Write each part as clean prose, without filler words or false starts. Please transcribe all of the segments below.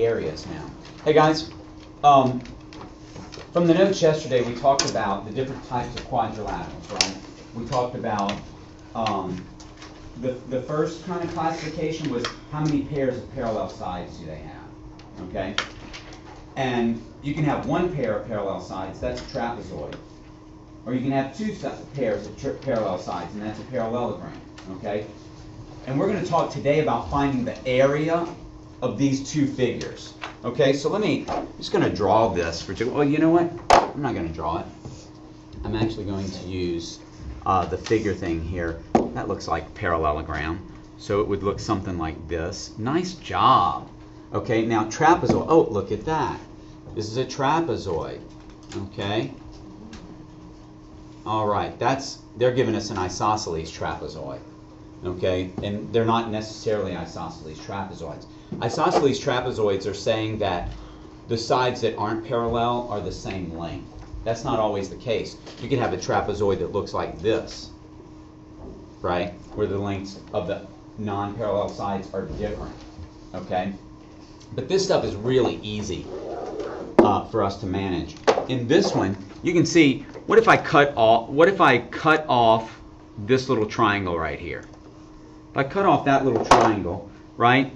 areas now. Hey guys, from the notes yesterday we talked about the different types of quadrilaterals, right? We talked about the first kind of classification was how many pairs of parallel sides do they have, okay? And you can have one pair of parallel sides, that's a trapezoid. Or you can have two pairs of parallel sides, and that's a parallelogram, okay? And we're going to talk today about finding the area of these two figures, okay? So I'm just going to draw this for you. Well, you know what? I'm not going to draw it. I'm actually going to use the figure thing here. That looks like parallelogram. So it would look something like this. Nice job. Okay, now trapezoid. Oh, look at that. This is a trapezoid. Okay. All right, they're giving us an isosceles trapezoid. Okay, and they're not necessarily isosceles trapezoids. Isosceles trapezoids are saying that the sides that aren't parallel are the same length. That's not always the case. You can have a trapezoid that looks like this, right? Where the lengths of the non-parallel sides are different. Okay, but this stuff is really easy for us to manage. In this one, you can see, what if I cut off this little triangle right here? If I cut off that little triangle, right?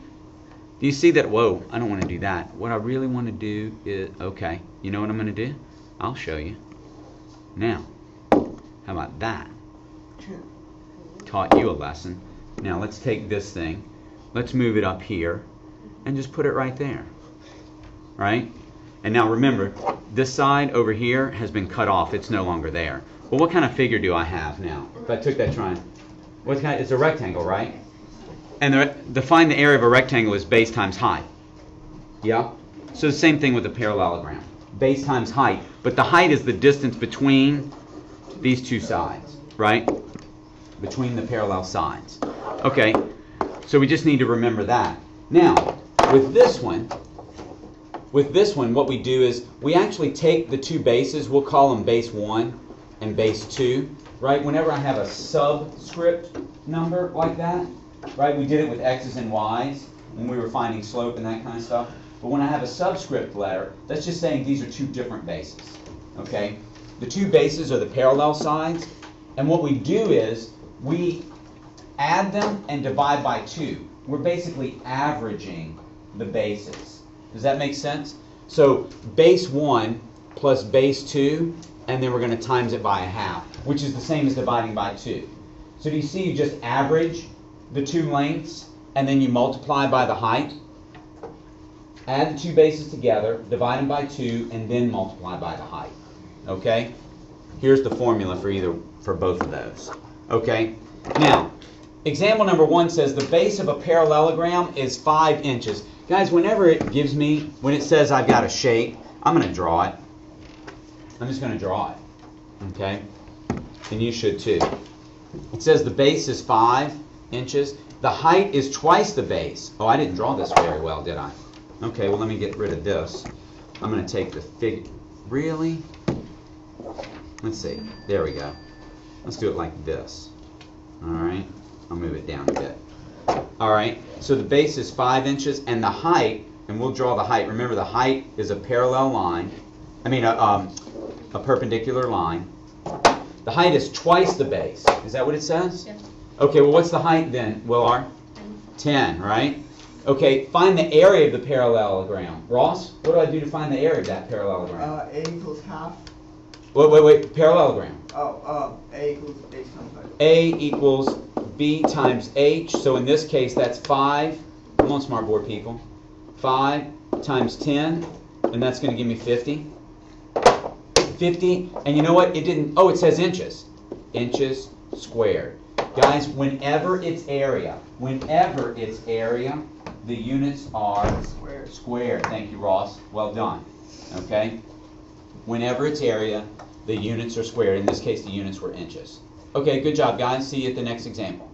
Do you see that? Whoa, I don't want to do that. What I really want to do is, okay, you know what I'm going to do? I'll show you. Now, how about that? Taught you a lesson. Now let's take this thing, let's move it up here, and just put it right there. Right? And now remember, this side over here has been cut off. It's no longer there. Well, what kind of figure do I have now? If I took that triangle, it's a rectangle, right? And find the area of a rectangle is base times height. Yeah? So the same thing with the parallelogram. Base times height. But the height is the distance between these two sides, right? Between the parallel sides. Okay, so we just need to remember that. Now, with this one, what we do is we actually take the two bases, we'll call them base 1 and base 2, right? Whenever I have a subscript number like that, right? We did it with x's and y's when we were finding slope and that kind of stuff. But when I have a subscript letter, that's just saying these are two different bases, okay? The two bases are the parallel sides, and what we do is we add them and divide by 2. We're basically averaging the bases. Does that make sense? So base 1 plus base 2, and then we're going to times it by 1/2, which is the same as dividing by 2. So do you see you just average the two lengths, and then you multiply by the height? Add the two bases together, divide them by 2, and then multiply by the height. Okay? Here's the formula for both of those. Okay? Now, example number 1 says the base of a parallelogram is 5 inches. Guys, whenever when it says I've got a shape, I'm going to draw it. I'm just going to draw it. Okay? And you should too. It says the base is 5 inches. The height is twice the base. Oh, I didn't draw this very well, did I? Okay, well, let me get rid of this. I'm going to take the figure. Really? Let's see. There we go. Let's do it like this. All right. I'll move it down a bit. All right. So the base is 5 inches, and the height, and we'll draw the height. Remember, the height is a parallel line. I mean, a perpendicular line. The height is twice the base. Is that what it says? Yeah. Okay. Well, what's the height then, Willard? 10, right? Okay, find the area of the parallelogram. Ross, what do I do to find the area of that parallelogram? A equals half. Wait. Parallelogram. A equals H times height. A equals B times H. So in this case, that's 5. Come on, smart board people. 5 times 10, and that's going to give me 50. 50, and you know what? It didn't. Oh, it says inches. Inches squared. Guys, whenever it's area, the units are squared. Thank you, Ross. Well done. Okay? Whenever it's area, the units are squared. In this case, the units were inches. Okay, good job, guys. See you at the next example.